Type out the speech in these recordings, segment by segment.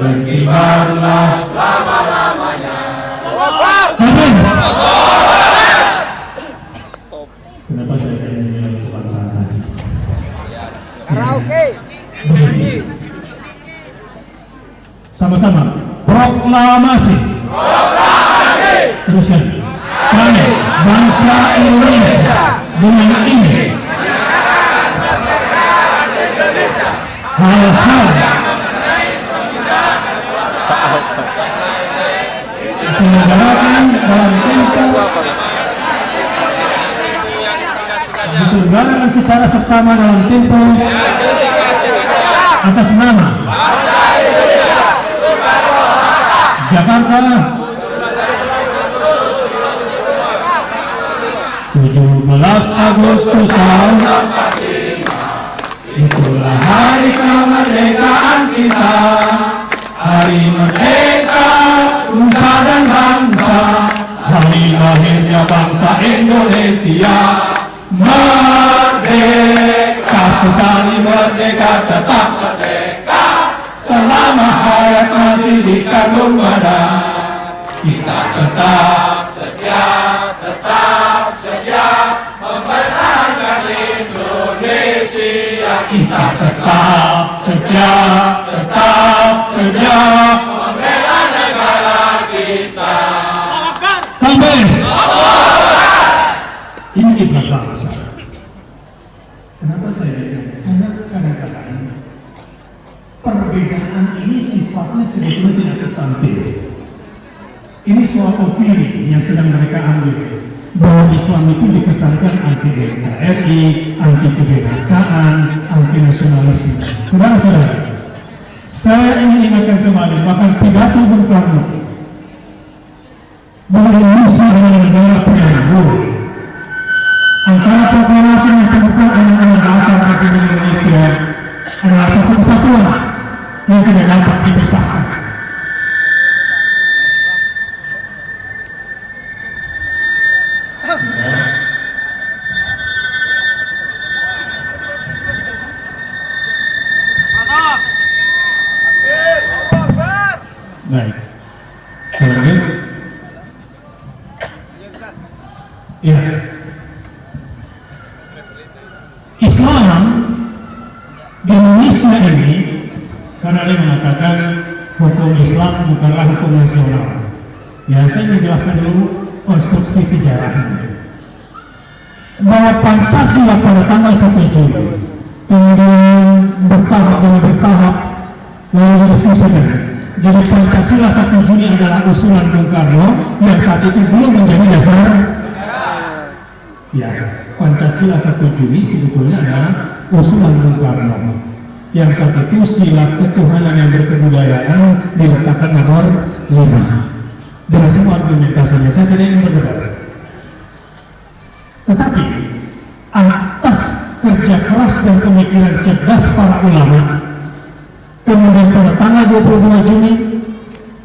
berkibarlah selama-lamanya. Amin. Kenapa saya menyanyi lagu kebangsaan tadi? Karaoke. Sama-sama. Proklamasi. Terus ya. Kami bangsa Indonesia dengan ini hal-hal diselenggarakan dalam tempo diselenggarakan secara seksama dalam tempo atas nama Jakarta 17 Agustus tahun 45. Itulah hari kemerdekaan kita, hari merdeka nusa dan bangsa, hari lahirnya bangsa Indonesia. Merdeka sekali, merdeka tetap merdeka, selama hayat masih di kandung badan. Kita tetap setia mempertahankan Indonesia. Kita tetap setia membela negara kita. Sampai ini kiblat bangsa. Kenapa saya bilang? Karena kadang-kadang perbedaan ini sifatnya sebetulnya tidak substantif. Ini soal opini yang sedang mereka ambil, bahwa Islam itu dikesankan anti NKRI, anti kebinekaan, anti nasionalisme. Saudara-saudara, saya ingin ingatkan kembali bahkan pidato Bung Karno bahwa Indonesia adalah negara penyambung antara proklamasi yang terbuka dengan bahasa Republik Indonesia adalah satu kesatuan yang tidak dapat dipisahkan. Baik, lanjut. Ya, Islam di Indonesia ini, karena dia mengatakan hukum Islam bukanlah hukum nasional. Ya, saya menjelaskan dulu konstruksi sejarahnya. Bahwa Pancasila pada tanggal 1 Juli, kemudian bertahap, lalu diresmikan. Jadi Pancasila 1 Juli adalah usulan Bung Karno yang saat itu belum menjadi dasar. Ya, Pancasila 1 Juli sebetulnya adalah usulan Bung Karno yang saat itu sila ketuhanan yang berkebudayaan diletakkan nomor 5. Dengan semua argumentasinya saya tidak ingin berdebat. Tetapi atas kerja keras dan pemikiran cerdas para ulama, kemudian pada tanggal 22 Juni,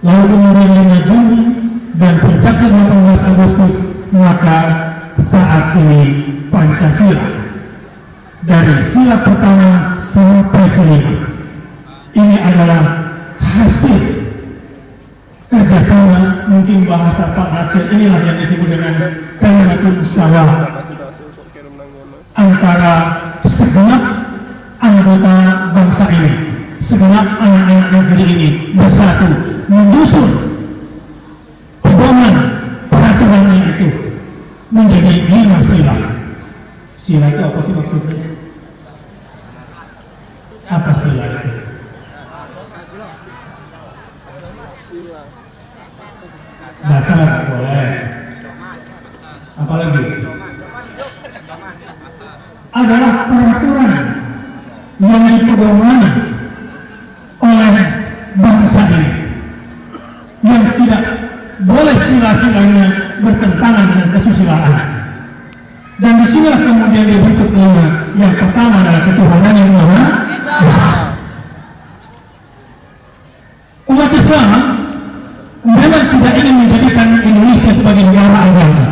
lalu kemudian 5 Juni, dan puncaknya 18 Agustus, maka saat ini Pancasila dari sila pertama sampai kelima ini adalah hasil kerjasama, mungkin bahasa Pak Nasir inilah yang disebut dengan kalimatun sawah, antara segenap anggota bangsa ini, segenap anak-anak negeri ini bersatu menyusun pedoman peraturannya itu menjadi 5 sila. Sila itu apa sih maksudnya? Apa sila itu? Dasar boleh. Apalagi? Adalah peraturan yang dipedomani oleh bangsa ini, yang tidak boleh sila-silanya bertentangan dengan kesusilaan. Dan disinilah kemudian dibentuk 5. Yang pertama adalah ketuhanan yang Maha Esa. Umat Islam memang tidak ingin menjadikan Indonesia sebagai negara agama,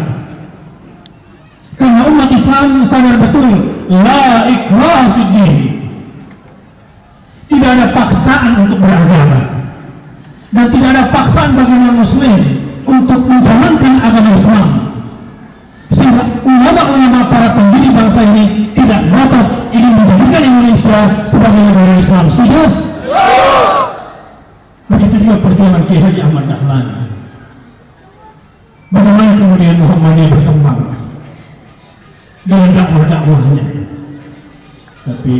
karena umat Islam sadar betul la ikraha fid din, tidak ada paksaan untuk beragama. kebiasaan bagi umat muslim untuk menjalankan agama Islam, sehingga ulama-ulama para pendiri bangsa ini tidak ngotot ingin menjadikan Indonesia sebagai negara Islam. Setuju? Begitu juga perjuangan Kiai Haji Ahmad Dahlan. Bagaimana kemudian Muhammadiyah berkembang dengan dakwah-dakwahnya. Tapi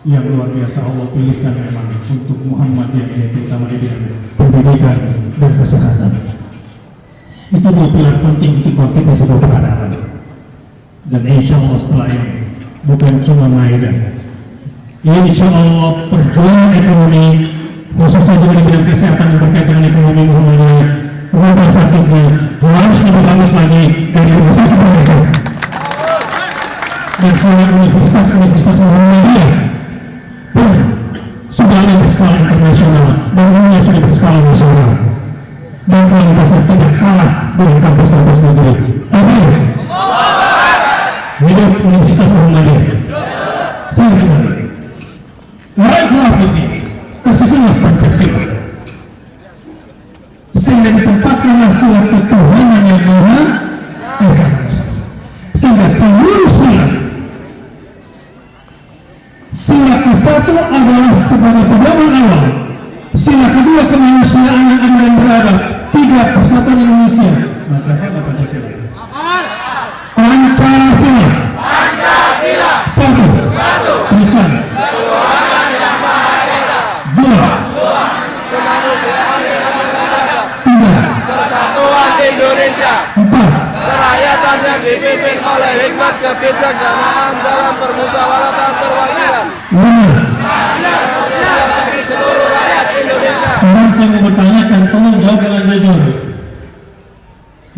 yang luar biasa Allah pilihkan memang untuk Muhammadiyah, yaitu utama di bidang pendidikan dan kesehatan. Itu dua pilar penting untuk kita sebagai peradaban. Dan insya Allah setelah ini bukan cuma Maida, insya Allah perjuangan ekonomi khususnya juga di bidang kesehatan yang berkaitan dengan ekonomi Muhammadiyah, rumah sakitnya harus lebih bagus lagi dari rumah sakit mereka. Dan semua universitas Muhammadiyah pun sudah ada berskala internasional dan umumnya sudah berskala nasional, dan kualitasnya tidak kalah dengan kampus-kampus negeri. Amin. Hidup Universitas Muhammadiyah. Saya kembali. Wajah ini tersesatlah Pancasila, sehingga ditempatkan nasihat ketuhanan yang Maha Esa, sehingga seluruh sila ke-1 adalah sebagai pedoman awal, sila kedua kemanusiaan yang adil dan beradab, 3 persatuan Indonesia. Masalah apa Pancasila? Pancasila. Pancasila. 1. Tulisan. Ketuhanan yang Maha Esa. 2. Kemanusiaan yang adil dan beradab. 3. Persatuan Indonesia. 4. Kerakyatan yang dipimpin oleh hikmat kebijaksanaan dalam permusyawaratan perwakilan. 5. Sosial bagi seluruh rakyat Indonesia. Sekarang saya mau bertanyakan, tolong jawab dengan jujur.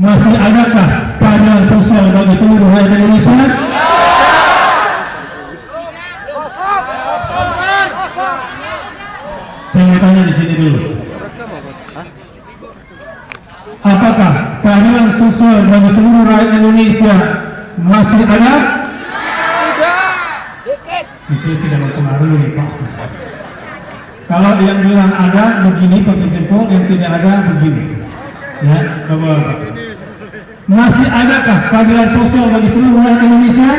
Masih adakah keadilan sosial bagi seluruh rakyat Indonesia? Saya mau tanya di sini dulu. Apakah keadilan sosial bagi seluruh rakyat Indonesia masih ada? Tidak. Itu tidak mempengaruhi, Pak. Kalau yang bilang ada begini pakai jempol, yang tidak ada begini. Ya, coba. Masih adakah keadilan sosial bagi seluruh rakyat Indonesia?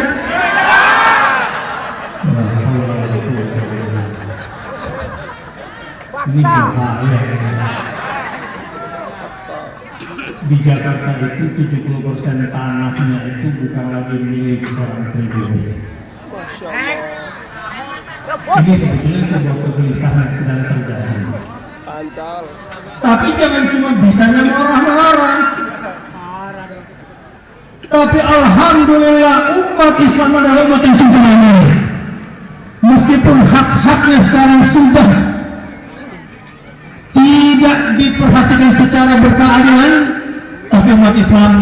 Ini bahaya. Di Jakarta itu 70% tanahnya itu bukan lagi milik orang pribadi. Ini sebetulnya sebuah kegelisahan sedang terjadi. Tapi jangan cuma bisanya marah-marah. Tapi alhamdulillah umat Islam adalah umat yang cinta damai. Meskipun hak-haknya sekarang sudah tidak diperhatikan secara berkeadilan, tapi umat Islam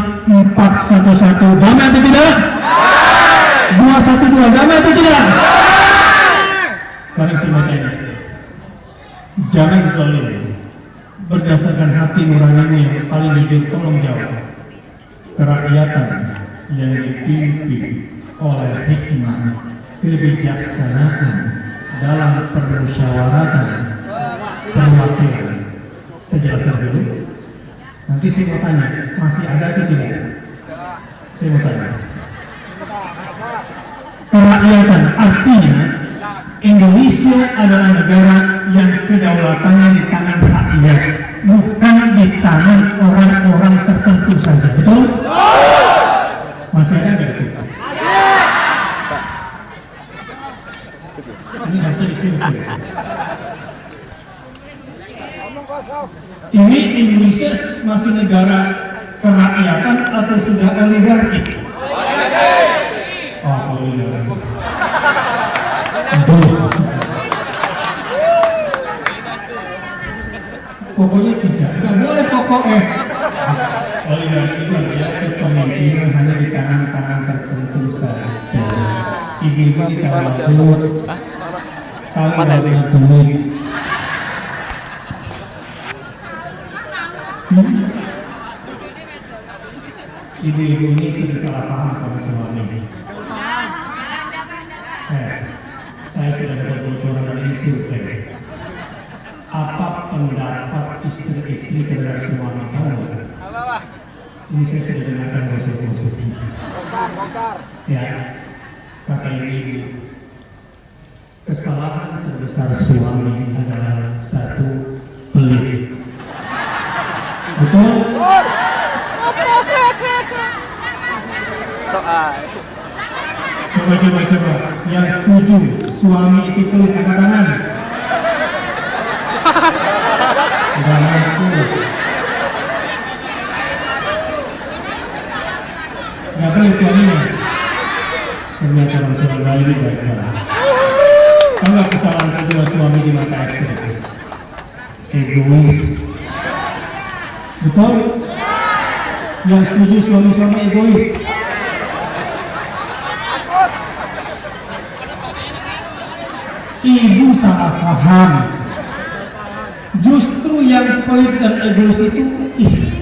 411 damai atau tidak? 212 damai atau tidak? Sekarang saya tanya, jangan zalim. Berdasarkan hati nurani yang paling jujur, tolong jawab. Kerakyatan yang dipimpin oleh hikmah kebijaksanaan dalam permusyawaratan perwakilan. Saya jelaskan dulu. Nanti saya mau tanya, masih ada atau tidak? Saya mau tanya. Kerakyatan artinya Indonesia adalah negara yang kedaulatannya di tangan rakyat, bukan di tangan orang-orang tertentu saja. Betul? Masih ada nggak itu? Ini harusnya disingkir. Ini Indonesia masih negara kerakyatan atau sudah oligarki? Oh, oligarki. Pokoknya tidak boleh pokoknya. Oligarki itu adalah kepemimpinan hanya di tangan-tangan tertentu saja. Ibu kalau duit. Ibu-ibu ini sering salah paham sama suami. Saya sudah dapat bocoran dari survei. Apa pendapat istri-istri terhadap Ini saya sudah dengarkan gosip-gosip ini. Ya, kata ini kesalahan terbesar suami adalah satu, pelit. Betul? Soal. Coba. Yang setuju suami itu pelit angkat tangan. Sudah masuk. Nggak pelit suaminya. Ternyata Rasulullah ini baik-baik. Kalau kesalahan kedua suami di mata istri, egois. Betul? Yang setuju suami-suami egois. Ibu salah paham. Justru yang pelit dan egois itu istri.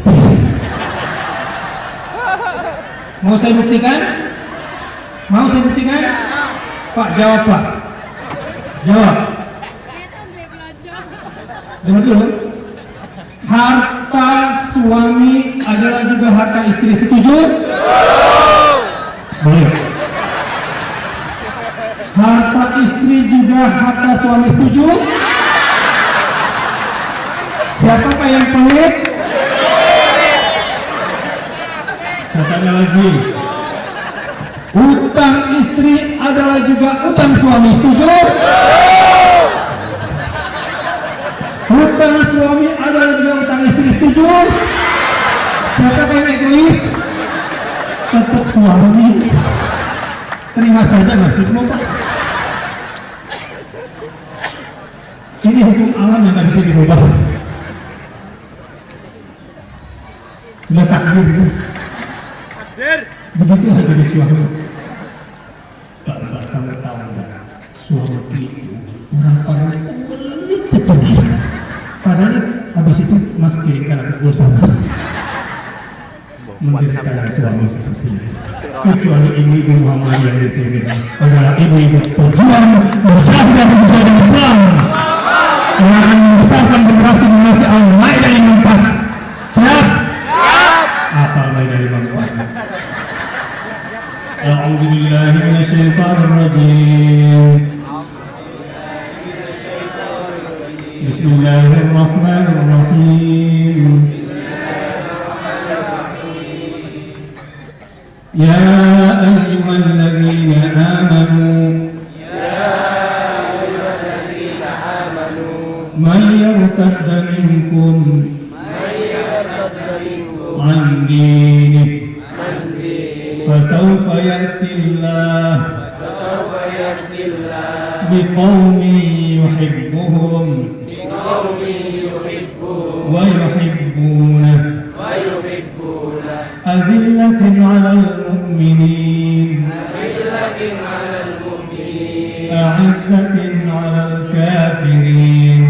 Mau saya buktikan? Pak, jawab Pak. Jawab. Dengar dulu. Harta suami adalah juga harta istri, setuju? Boleh. Harta istri juga harta suami, setuju? Siapakah yang pelit? Saya tanya lagi. Utang istri adalah juga utang suami, setuju? Utang suami adalah juga utang istri, setuju? Siapa yang egois? Tetap suami. Terima saja nasibmu, Pak. Ini hukum alam yang tak bisa dirubah. Udah takdir ya. Begitulah jadi suami. Pak, kamu tahu nggak? Suami itu orang-orang pelit sekali. Padahal habis itu Mas kirimkan aku pulsa Mas. Menderita suami seperti ini. Kecuali ibu Muhammad yang di sini adalah ibu-ibu pejuang berjaya dan menjadi Islam. Yang akan membesarkan generasi Al-Maidah yang empat. Siap? Apa Al-Maidah yang empat? A'udzu billahi minasyaitonir rajim. Bismillahirrahmanirrahim. Ya ayyuhalladzina amanu man yartadda minkum an dinihi fasawfa ya'ti Allah biqaumin yuhibbuhum wa yuhibbunahu أذلة على المؤمنين أعزة على الكافرين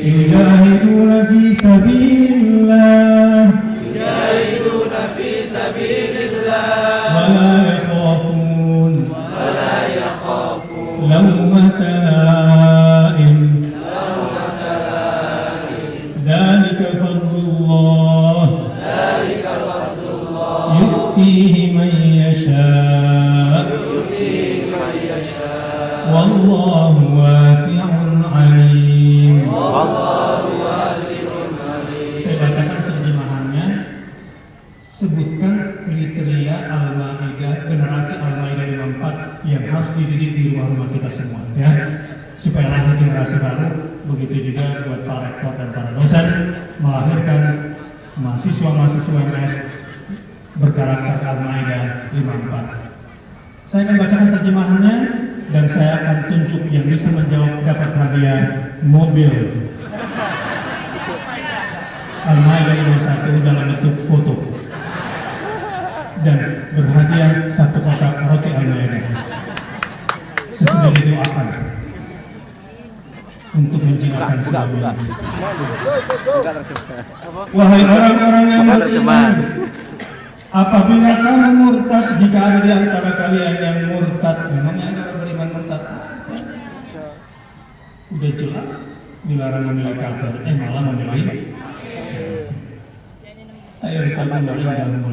يجاهدون في سبيل الله ولا يخافون لومة لائم ذلك فضل الله يؤتيه من يشاء والله واسع عليم. Saya bacakan terjemahannya. Sebutkan kriteria Al-Maidah, generasi Al-Maidah 54 yang harus dididik di rumah-rumah kita semua, ya, supaya lahir generasi baru. Begitu juga buat para rektor dan para dosen melahirkan mahasiswa-mahasiswa MS berkarakter Al-Maidah 54. Saya akan bacakan terjemahannya dan saya akan tunjuk yang bisa menjawab dapat hadiah mobil Al-Maidah 51 dalam bentuk foto dan berhadiah satu kotak roti Al-Maidah. Sesudah didoakan untuk menjinakkan suami. Wahai orang-orang yang beriman, apabila kamu murtad, jika ada di antara kalian yang murtad, memangnya ada orang beriman murtad? Udah jelas dilarang memilih kafir, malah memilih. yattaquna rabbahum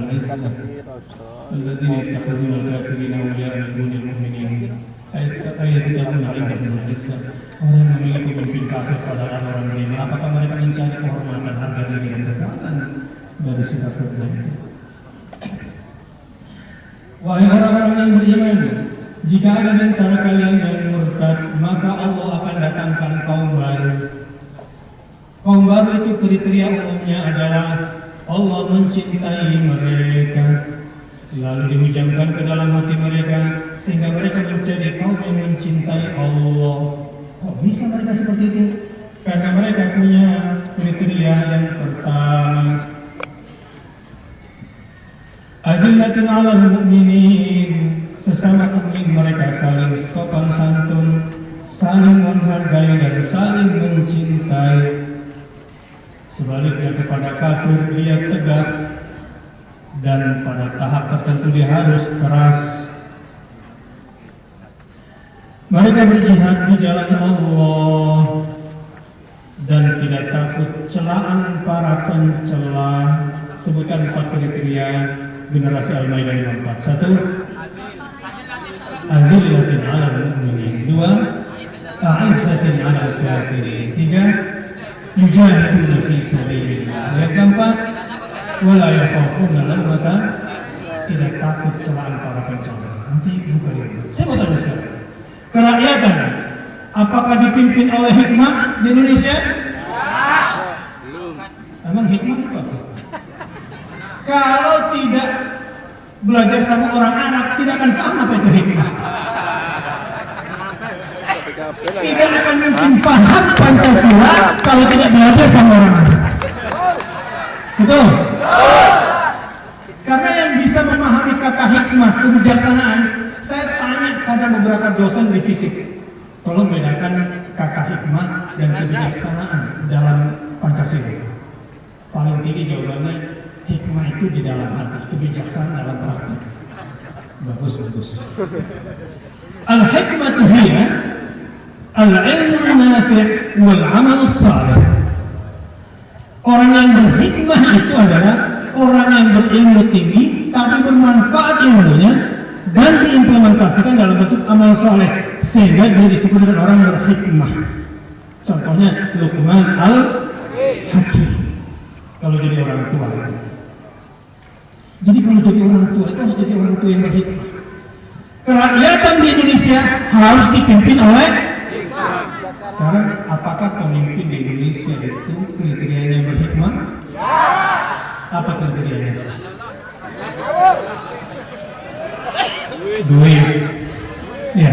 الذين يتخذون الكافرين أولياء من دون المؤمنين يتقون عندهم العزة. Orang yang memiliki pemimpin kafir adalah orang beriman. Apakah mereka mencari kehormatan, harga diri dan kekuatan dari sifat itu? Wahai orang-orang yang beriman, jika ada di antara kalian yang murtad, maka Allah akan datangkan kaum baru. Kaum baru itu kriteria umumnya adalah Allah mencintai mereka, lalu dihujamkan ke dalam hati mereka sehingga mereka menjadi kaum yang mencintai Allah. Kok bisa mereka seperti itu? Karena mereka punya kriteria yang pertama, Adillatin 'alal mu'minin, sesama mukmin mereka saling sopan santun, saling menghargai dan saling mencintai. Sebaliknya kepada kafir dia tegas dan pada tahap tertentu dia harus keras. Mereka berjihad di jalan Allah dan tidak takut celaan para pencela. Sebutkan 4 kriteria generasi Al-Maidah 54. 1. Azillatin 'alal mu'minin. 2. A'izzatin 'alal kafirin. 3. Yujahiduna fi sabilillah. Yang keempat, wala yakhafuna lawmata, tidak takut celaan para pencela. Nanti buka dia. Saya mau tanya sekarang, kerakyatan apakah dipimpin oleh hikmah di Indonesia? Belum. Emang hikmah itu apa? Kalau tidak belajar sama orang Arab, tidak akan paham apa itu hikmah. Tidak akan mungkin paham Pancasila kalau tidak belajar sama orang Arab. Betul? Karena yang bisa memahami kata hikmah, kebijaksanaan, saya tanya karena beberapa dosen di fisik, tolong bedakan kata hikmah dan kebijaksanaan dalam Pancasila. Paling tinggi jawabannya, hikmah itu di dalam hati, kebijaksanaan dalam praktik. Bagus. Al-hikmatu hiya al-ilmu nafi' wal 'amal salih. Orang yang berhikmah itu adalah orang yang berilmu tinggi tapi bermanfaat ilmunya dan diimplementasikan dalam bentuk amal saleh sehingga dia disebut dengan orang berhikmah. Contohnya Luqman al-Hakim. Kalau jadi orang tua. Jadi kalau jadi orang tua itu harus jadi orang tua yang berhikmah. Kerakyatan di Indonesia harus dipimpin oleh hikmah. Sekarang apakah pemimpin di Indonesia itu kriterianya berhikmah? Apa kriterianya? Duit. Ya,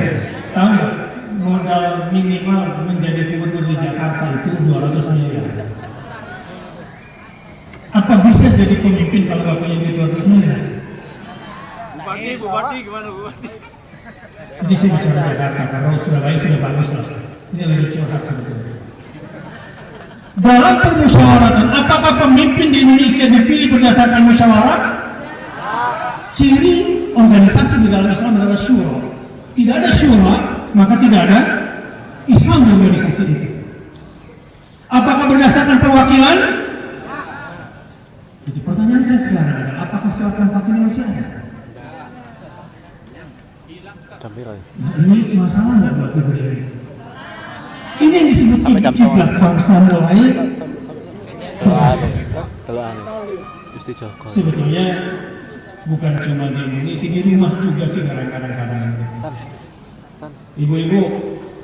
tahu nggak? Modal minimal menjadi gubernur di Jakarta itu 200 miliar. Apa bisa jadi pemimpin kalau nggak punya duit 200 miliar? Bupati gimana Bupati? Ini saya bicara Jakarta karena Surabaya sudah bagus lah. Ini lagi curhat sebetulnya. Dalam permusyawaratan, apakah pemimpin di Indonesia dipilih berdasarkan musyawarah? Ciri organisasi di dalam Islam adalah syura. Tidak ada syura, maka tidak ada Islam di organisasi itu. Apakah berdasarkan perwakilan? Jadi pertanyaan saya sekarang adalah, apakah surat 4 ini masih ada? Nah, ini masalah nggak buat negeri ini? Ini yang disebut kiblat bangsa mulai sebetulnya bukan cuma di Indonesia, di rumah juga sih kadang-kadang. Ibu-ibu,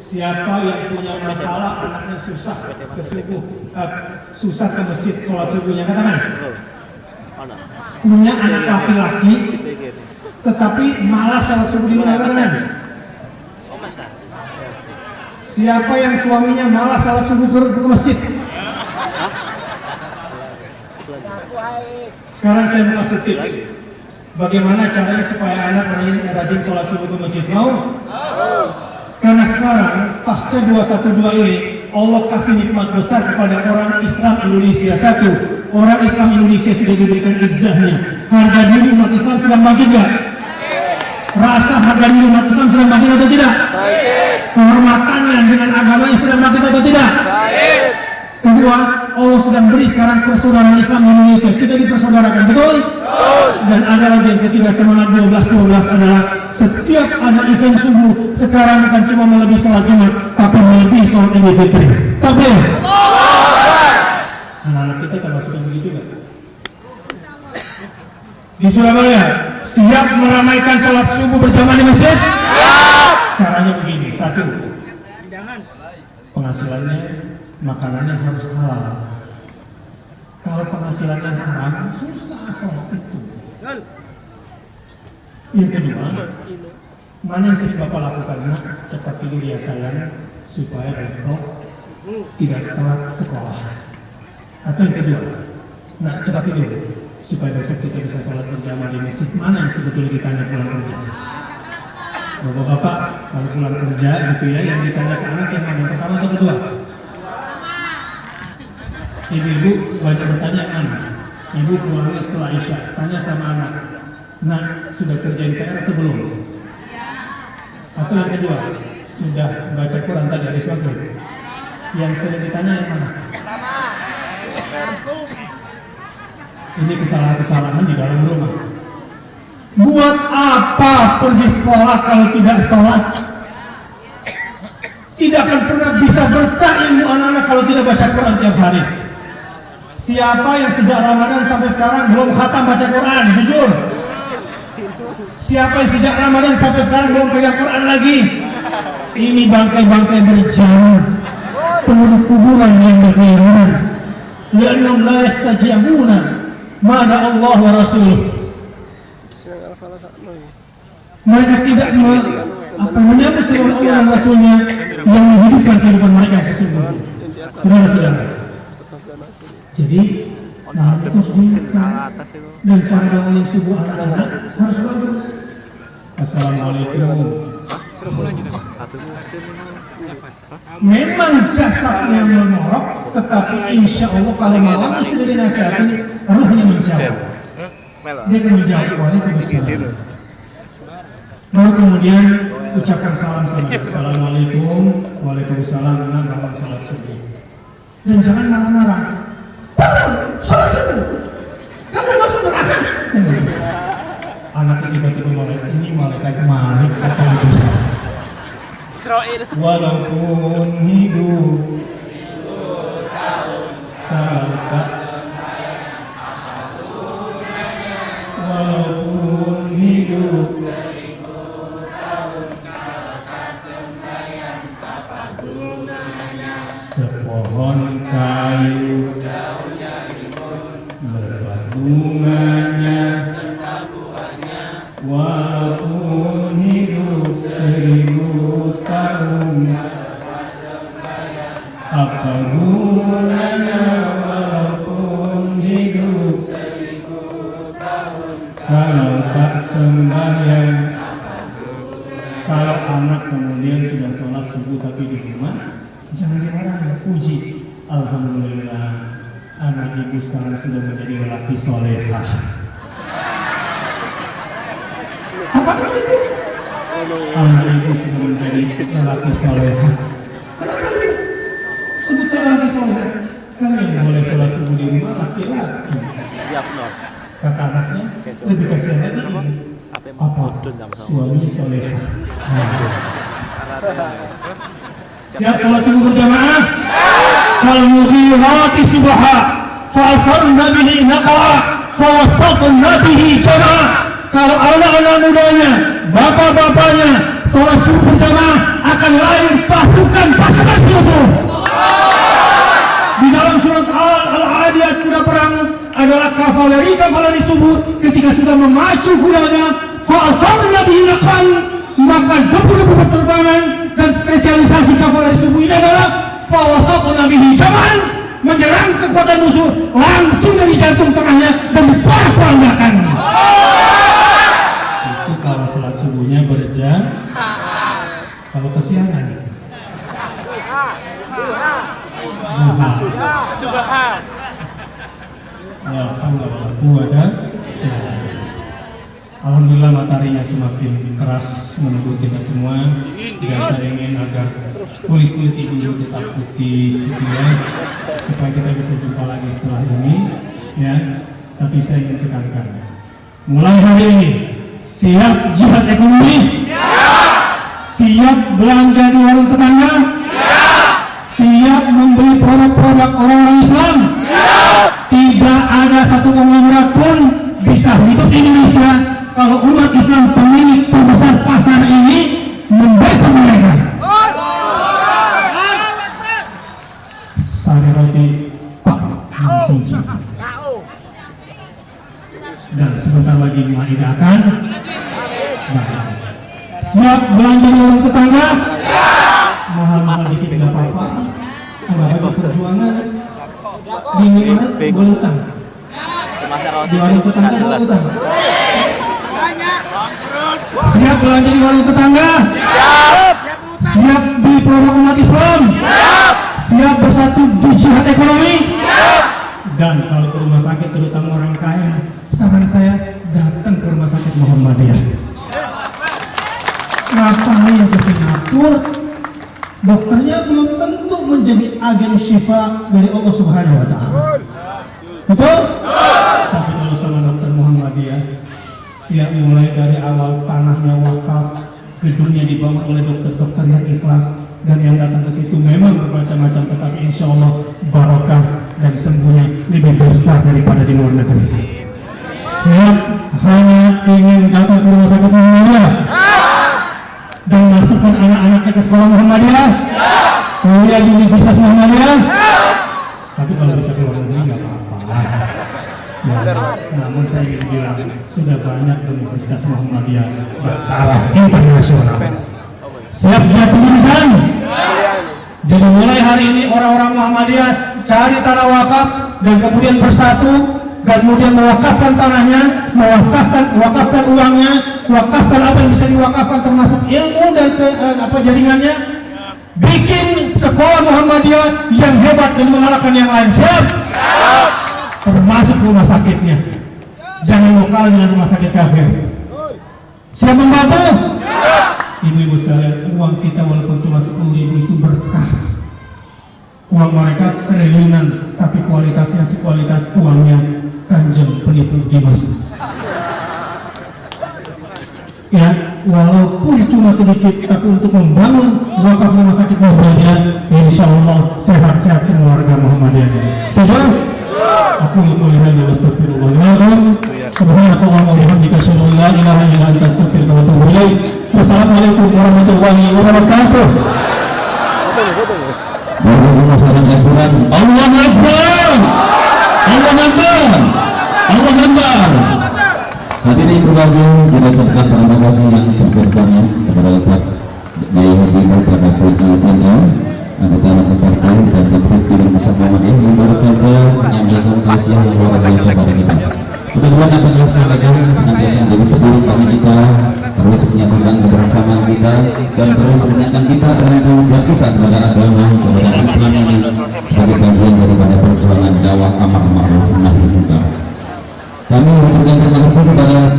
siapa yang punya masalah anaknya susah ke subuh, susah ke masjid sholat subuhnya, katakan. Punya anak laki-laki tetapi malas sholat subuh di rumah, katakan. Siapa yang suaminya malas sholat subuh turun ke masjid? Sekarang saya mau kasih tips. Bagaimana caranya supaya anak rajin sholat subuh ke masjid? Mau? Karena sekarang pasca 212 ini Allah kasih nikmat besar kepada orang Islam Indonesia. 1. Orang Islam Indonesia sudah diberikan izzahnya. Harga diri umat Islam sudah bangkit nggak? Rasa harga diri umat Islam sudah bangkit atau tidak? Kehormatannya dengan agamanya sudah bangkit atau tidak? Kedua, Allah sudah sedang beri sekarang persaudaraan Islam di Indonesia. Kita dipersaudarakan, betul? Dan ada lagi yang ketiga, semangat 12-12 adalah setiap ada event subuh sekarang bukan cuma melebihi sholat Jumat, tapi melebihi sholat Idul Fitri. Tapi anak-anak kita termasuk begitu kan? Di Surabaya siap meramaikan sholat subuh berjamaah di masjid? Siap. Caranya begini, satu, penghasilannya, makanannya harus halal. Kalau penghasilannya haram, susah sholat itu. Yang kedua, mana yang sering Bapak lakukan? Nak, cepat tidur ya sayang, supaya besok tidak telat sekolah. Atau yang kedua, nak cepat tidur, supaya besok kita bisa sholat berjamaah di masjid. Mana yang sebetulnya ditanya pulang kerja? Bapak-bapak, kalau pulang kerja gitu ya, yang ditanya ke anak yang mana? Yang pertama atau kedua? Ibu-ibu banyak bertanya anak. Ibu pulangnya setelah Isya, tanya sama anak, nak sudah kerjain PR atau belum? Atau yang kedua, sudah baca Quran tadi hari Selasa? Yang sering ditanya yang mana? Ini kesalahan-kesalahan di dalam rumah. Buat apa pergi sekolah kalau tidak sholat? Tidak akan pernah bisa berkah ilmu anak-anak kalau tidak baca Quran tiap hari. Siapa yang sejak Ramadan sampai sekarang belum khatam baca Quran? Jujur. Siapa yang sejak Ramadan sampai sekarang belum pegang Quran lagi? Ini bangkai-bangkai berjalan, penduduk kuburan yang berkeliaran. Li'annahum la yastajibuna ma Allah wa rasuluh. Mereka tidak menyapa seluruh Allah dan Rasulnya yang menghidupkan kehidupan mereka yang sesungguhnya. Saudara-saudara, jadi nah itu diingatkan dan cara bangun subuh anak-anak harus bagus. Assalamualaikum. Memang jasadnya mengorok, tetapi insya Allah kalau malam sudah dinasihati, ruhnya menjawab. Dia akan menjawab, waalaikumsalam. Baru kemudian ucapkan salam sama Assalamualaikum, waalaikumsalam, dan dalam salat subuh. Dan jangan marah-marah. Salat subuh, kamu masuk neraka. Anak tiba-tiba malaikat ini malaikat Malik kata dosa. Walaupun hidup tahun walaupun hidup sepohon kayu lebat bunganya walaupun hidup 1000 tahun apa gunanya walaupun hidup 1000 tahun kalau tak sembahyang. Kalau anak kemudian sudah sholat subuh tapi di rumah, jangan dilarang, puji. Alhamdulillah, anak ibu sekarang sudah menjadi lelaki solehah. Apa kata ibu? Anak ibu sudah menjadi lelaki solehah. Kenapa ibu? Sebut saya lelaki solehah. Kami yang boleh sholat subuh di rumah laki-laki. Kata anaknya, lebih kasihan lagi. Apa? Suami solehah. Siap sholat subuh berjamaah? Fal-mughirati subha fa'asarna bihi naqa'a fawasatna bihi jama'ah. Kalau anak-anak mudanya, bapak-bapaknya sholat subuh berjamaah akan lahir pasukan-pasukan subuh. Di dalam surat Al-Adiyat sudah perang adalah kavaleri subuh ketika sudah memacu kudanya fa'asarna bihi naqa'a, maka debu-debu berterbangan. Dan spesialisasi kavaleri subuh ini adalah fawasatna bihi jama'an, menyerang kekuatan musuh langsung dari jantung tengahnya dan diporak-porandakan. Itu kalau sholat subuhnya berjamaah. Kalau kesiangan subhan ya Allah Alhamdulillah mataharinya semakin keras menegur kita semua. Dan saya ingin agar kulit-kulit ibu tetap putih, gitu ya, supaya kita bisa jumpa lagi setelah ini, ya. Tapi saya ingin tekankan, mulai hari ini siap jihad ekonomi, siap belanja di warung tetangga, siap membeli produk-produk orang-orang Islam. Tidak ada satu konglomerat pun bisa hidup di Indonesia kalau umat Islam pemilik terbesar pasar ini memberikan mereka. Sari roti Pak Suci. Dan sebentar lagi Maidah akan siap belanja di warung tetangga. Mahal-mahal dikit tidak apa-apa. Enggak ada perjuangan. Di Indonesia boleh utang. Di warung tetangga boleh utang. Siap belanja di warung tetangga. Siap beli produk umat Islam. Siap bersatu di jihad ekonomi. Dan kalau ke rumah sakit terutama orang kaya, saran saya datang ke rumah sakit Muhammadiyah. Ngapain ke Singapura? Dokternya belum tentu menjadi agen syifa dari Allah Subhanahu wa Ta'ala. Betul? Tapi kalau sama dokter Muhammadiyah, ya mulai dari awal tanahnya wakaf, gedungnya dibangun oleh dokter-dokter yang ikhlas, dan yang datang ke situ memang bermacam-macam, tetapi insya Allah barokah dan sembuhnya lebih besar daripada di luar negeri. Siap hanya ingin datang ke rumah sakit Muhammadiyah dan masukkan anak-anaknya ke sekolah Muhammadiyah, kuliah di Universitas Muhammadiyah. Tapi kalau bisa ke luar negeri nggak apa-apa. Ya, namun saya ingin bilang sudah banyak Universitas Muhammadiyah bertaraf internasional. Siap jihad pendidikan. Jadi mulai hari ini orang-orang Muhammadiyah cari tanah wakaf dan kemudian bersatu, dan kemudian mewakafkan tanahnya, mewakafkan uangnya, wakafkan apa yang bisa diwakafkan termasuk ilmu dan jaringannya. Bikin sekolah Muhammadiyah yang hebat dan mengalahkan yang lain. Siap? Termasuk rumah sakitnya. Jangan lokal dengan rumah sakit kafir. Siap membantu? Ibu-ibu sekalian, uang kita walaupun cuma 10.000 itu berkah. Uang mereka triliunan, tapi kualitasnya sekualitas uangnya Kanjeng Penipu Dimas. Ya, walaupun cuma sedikit, tapi untuk membangun wakaf rumah sakit Muhammadiyah, insya Allah sehat-sehat semua warga Muhammadiyah. Setuju? Aku melihat dan astagfirullahaladzim. Subhanallah wa bihamdika asyhadu an la ilaha illa anta astaghfiruka wa atubu ilaik. Wassalamualaikum warahmatullahi wabarakatuh. Allah Akbar. Allah Akbar. Allah Akbar. Hadirin berbahagia, kita ucapkan terima kasih yang sebesar-besarnya kepada Ustaz Kiai Haji Murtada Saja, anggota Masyarakat dan Perspektif Pusat Muhammadiyah yang baru saja menyampaikan tausiah yang luar biasa pada kita. Mudah-mudahan apa yang disampaikan senantiasa menjadi sebuah bagi kita, terus menyatukan kebersamaan kita dan terus mengingatkan kita dengan tanggung jawab kita kepada agama, kepada Islam ini sebagai bagian daripada perjuangan dakwah amar ma'ruf nahi munkar. Kami memberikan terima kasih kepada